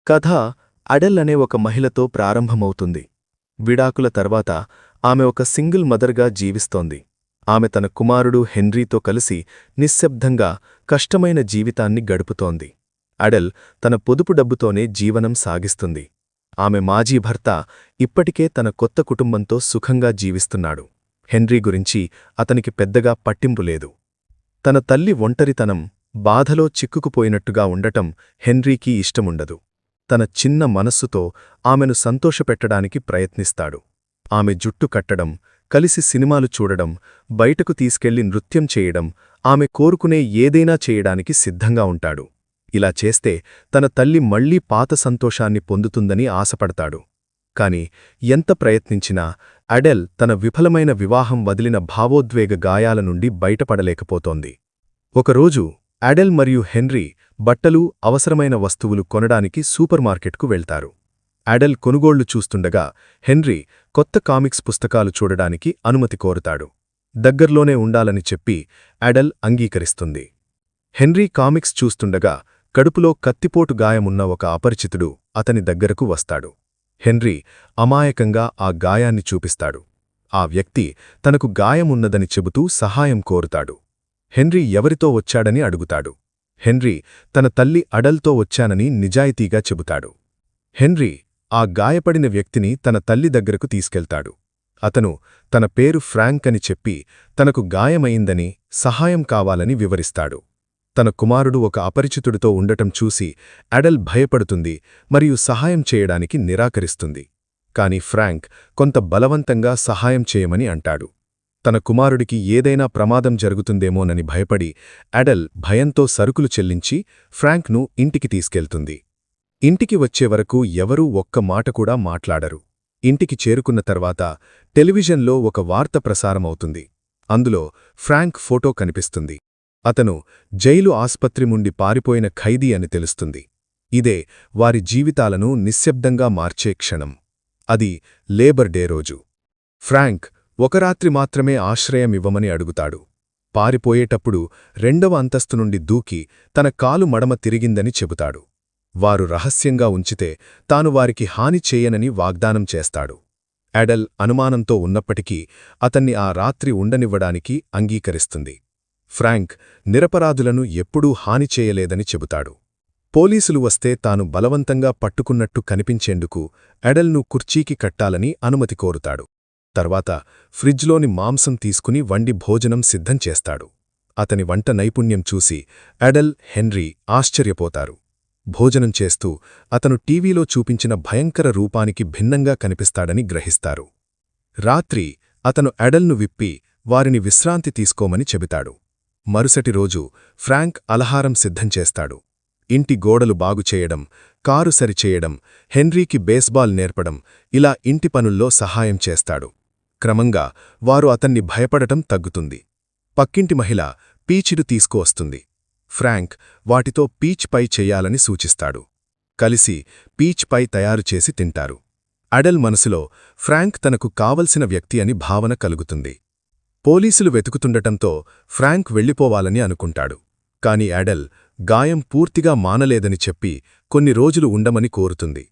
కథ అడెల్ అనే ఒక మహిళతో ప్రారంభమవుతుంది. విడాకుల తర్వాత ఆమె ఒక సింగిల్ మదర్గా జీవిస్తోంది. ఆమె తన కుమారుడు హెన్రీతో కలిసి నిశ్శబ్దంగా కష్టమైన జీవితాన్ని గడుపుతోంది. అడెల్ తన పొదుపు డబ్బుతోనే జీవనం సాగిస్తుంది. ఆమె మాజీ భర్త ఇప్పటికే తన కొత్త కుటుంబంతో సుఖంగా జీవిస్తున్నాడు. హెన్రీ గురించి అతనికి పెద్దగా పట్టింపు లేదు. తన తల్లి ఒంటరితనం, బాధలో చిక్కుకుపోయినట్టుగా ఉండటం హెన్రీకి ఇష్టముండదు. తన చిన్న మనస్సుతో ఆమెను సంతోషపెట్టడానికి ప్రయత్నిస్తాడు. ఆమె జుట్టు కట్టడం, కలిసి సినిమాలు చూడడం, బయటకు తీసుకెళ్లి నృత్యం చేయడం, ఆమె కోరుకునే ఏదైనా చేయడానికి సిద్ధంగా ఉంటాడు. ఇలా చేస్తే తన తల్లి మళ్లీ పాత సంతోషాన్ని పొందుతుందని ఆశపడతాడు. కాని ఎంత ప్రయత్నించినా అడెల్ తన విఫలమైన వివాహం వదిలిన భావోద్వేగ గాయాల నుండి బయటపడలేకపోతోంది. ఒకరోజు అడెల్ మరియు హెన్రీ బట్టలు, అవసరమైన వస్తువులు కొనడానికి సూపర్ మార్కెట్కు వెళ్తారు. అడెల్ కొనుగోళ్లు చూస్తుండగా హెన్రీ కొత్త కామిక్స్ పుస్తకాలు చూడడానికి అనుమతి కోరుతాడు. దగ్గర్లోనే ఉండాలని చెప్పి అడెల్ అంగీకరిస్తుంది. హెన్రీ కామిక్స్ చూస్తుండగా కడుపులో కత్తిపోటు గాయమున్న ఒక అపరిచితుడు అతని దగ్గరకు వస్తాడు. హెన్రీ అమాయకంగా ఆ గాయాన్ని చూపిస్తాడు. ఆ వ్యక్తి తనకు గాయమున్నదని చెబుతూ సహాయం కోరుతాడు. హెన్రీ ఎవరితో వచ్చాడని అడుగుతాడు. హెన్రీ తన తల్లి అడల్తో వచ్చానని నిజాయితీగా చెబుతాడు. హెన్రీ ఆ గాయపడిన వ్యక్తిని తన తల్లి దగ్గరకు తీసుకెళ్తాడు. అతను తన పేరు ఫ్రాంక్ అని చెప్పి తనకు గాయమైందని, సహాయం కావాలని వివరిస్తాడు. తన కుమారుడు ఒక అపరిచితుడితో ఉండటం చూసి అడెల్ భయపడుతుంది మరియు సహాయం చేయడానికి నిరాకరిస్తుంది. కాని ఫ్రాంక్ కొంత బలవంతంగా సహాయం చేయమని అంటాడు. తన కుమారుడికి ఏదైనా ప్రమాదం జరుగుతుందేమోనని భయపడి అడెల్ భయంతో సరుకులు చెల్లించి ఫ్రాంక్ను ఇంటికి తీసుకెళ్తుంది. ఇంటికి వచ్చేవరకు ఎవరూ ఒక్క మాట కూడా మాట్లాడరు. ఇంటికి చేరుకున్న తర్వాత టెలివిజన్లో ఒక వార్త ప్రసారమవుతుంది. అందులో ఫ్రాంక్ ఫోటో కనిపిస్తుంది. అతను జైలు ఆస్పత్రి నుండి పారిపోయిన ఖైదీ అని తెలుస్తుంది. ఇదే వారి జీవితాలను నిశ్శబ్దంగా మార్చే క్షణం. అది లేబర్ డే రోజు. ఫ్రాంక్ ఒక రాత్రి మాత్రమే ఆశ్రయమివ్వమని అడుగుతాడు. పారిపోయేటప్పుడు 2వ అంతస్తు నుండి దూకి తన కాలు మడమ తిరిగిందని చెబుతాడు. వారు రహస్యంగా ఉంచితే తాను వారికి హాని చేయనని వాగ్దానం చేస్తాడు. అడెల్ అనుమానంతో ఉన్నప్పటికీ అతన్ని ఆ రాత్రి ఉండనివ్వడానికి అంగీకరిస్తుంది. ఫ్రాంక్ నిరపరాధులను ఎప్పుడూ హాని చేయలేదని చెబుతాడు. పోలీసులు వస్తే తాను బలవంతంగా పట్టుకున్నట్టు కనిపించేందుకు అడెల్ను కుర్చీకి కట్టాలని అనుమతి కోరుతాడు. తర్వాత ఫ్రిడ్జ్లోని మాంసం తీసుకుని వండి భోజనం సిద్ధం చేస్తాడు. అతని వంట నైపుణ్యం చూసి అడెల్, హెన్రీ ఆశ్చర్యపోతారు. భోజనం చేస్తూ అతను టీవీలో చూపించిన భయంకర రూపానికి భిన్నంగా కనిపిస్తాడని గ్రహిస్తారు. రాత్రి అతను అడెల్ను విప్పి వారిని విశ్రాంతి తీసుకోమని చెబుతాడు. మరుసటి రోజు ఫ్రాంక్ అలహారం సిద్ధం చేస్తాడు. ఇంటి గోడలు బాగుచేయడం, కారు సరిచేయడం, హెన్రీకి బేస్బాల్ నేర్పడం, ఇలా ఇంటి పనుల్లో సహాయం చేస్తాడు. క్రమంగా వారు అతన్ని భయపడటం తగ్గుతుంది. పక్కింటి మహిళ పీచుడు తీసుకువస్తుంది. ఫ్రాంక్ వాటితో పీచ్ పై చెయ్యాలని సూచిస్తాడు. కలిసి పీచ్ పై తయారుచేసి తింటారు. అడెల్ మనసులో ఫ్రాంక్ తనకు కావలసిన వ్యక్తి అని భావన కలుగుతుంది. పోలీసులు వెతుకుతుండటంతో ఫ్రాంక్ వెళ్ళిపోవాలని అనుకుంటాడు. కాని అడెల్ గాయం పూర్తిగా మానలేదని చెప్పి కొన్ని రోజులు ఉండమని కోరుతుంది.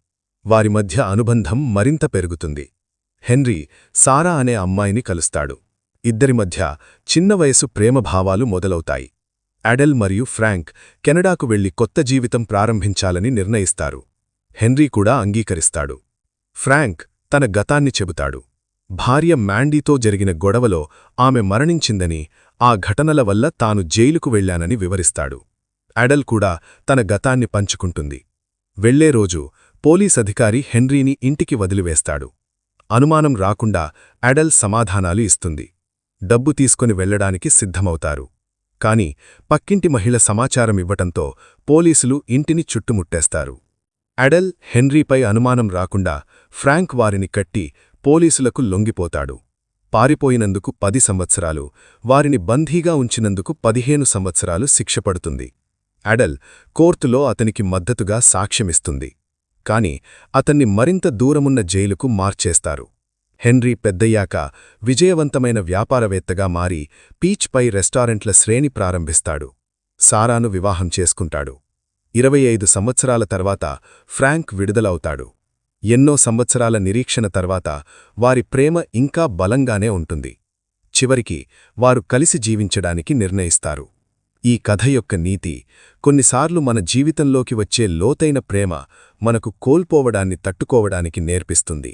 వారి మధ్య అనుబంధం మరింత పెరుగుతుంది. హెన్రీ సారా అనే అమ్మాయిని కలుస్తాడు. ఇద్దరి మధ్య చిన్న వయసు ప్రేమభావాలు మొదలవుతాయి. అడెల్ మరియు ఫ్రాంక్ కెనడాకు వెళ్లి కొత్త జీవితం ప్రారంభించాలని నిర్ణయిస్తారు. హెన్రీ కూడా అంగీకరిస్తాడు. ఫ్రాంక్ తన గతాన్ని చెబుతాడు. భార్య మ్యాండీతో జరిగిన గొడవలో ఆమె మరణించిందని, ఆ ఘటనల వల్ల తాను జైలుకు వెళ్లానని వివరిస్తాడు. అడెల్ కూడా తన గతాన్ని పంచుకుంటుంది. వెళ్లే రోజు పోలీసధికారి హెన్రీని ఇంటికి వదిలివేస్తాడు. అనుమానం రాకుండా అడెల్ సమాధానాలు ఇస్తుంది. డబ్బు తీసుకుని వెళ్లడానికి సిద్ధమవుతారు. కాని పక్కింటి మహిళ సమాచారం ఇవ్వటంతో పోలీసులు ఇంటిని చుట్టుముట్టేస్తారు. అడెల్, హెన్రీపై అనుమానం రాకుండా ఫ్రాంక్ వారిని కట్టి పోలీసులకు లొంగిపోతాడు. పారిపోయినందుకు 10 సంవత్సరాలు, వారిని బందీగా ఉంచినందుకు 15 సంవత్సరాలు శిక్ష పడుతుంది. అడెల్ కోర్టులో అతనికి మద్దతుగా సాక్ష్యమిస్తుంది. కాని అతన్ని మరింత దూరమున్న జైలుకు మార్చేస్తారు. హెన్రీ పెద్దయ్యాక విజయవంతమైన వ్యాపారవేత్తగా మారి పీచ్ పై రెస్టారెంట్ల శ్రేణి ప్రారంభిస్తాడు. సారాను వివాహం చేసుకుంటాడు. 25 సంవత్సరాల తర్వాత ఫ్రాంక్ విడుదలవుతాడు. ఎన్నో సంవత్సరాల నిరీక్షణ తర్వాత వారి ప్రేమ ఇంకా బలంగానే ఉంటుంది. చివరికి వారు కలిసి జీవించడానికి నిర్ణయిస్తారు. ఈ కథ యొక్క నీతి, కొన్నిసార్లు మన జీవితంలోకి వచ్చే లోతైన ప్రేమ మనకు కోల్పోవడాన్ని తట్టుకోవడానికి నేర్పిస్తుంది.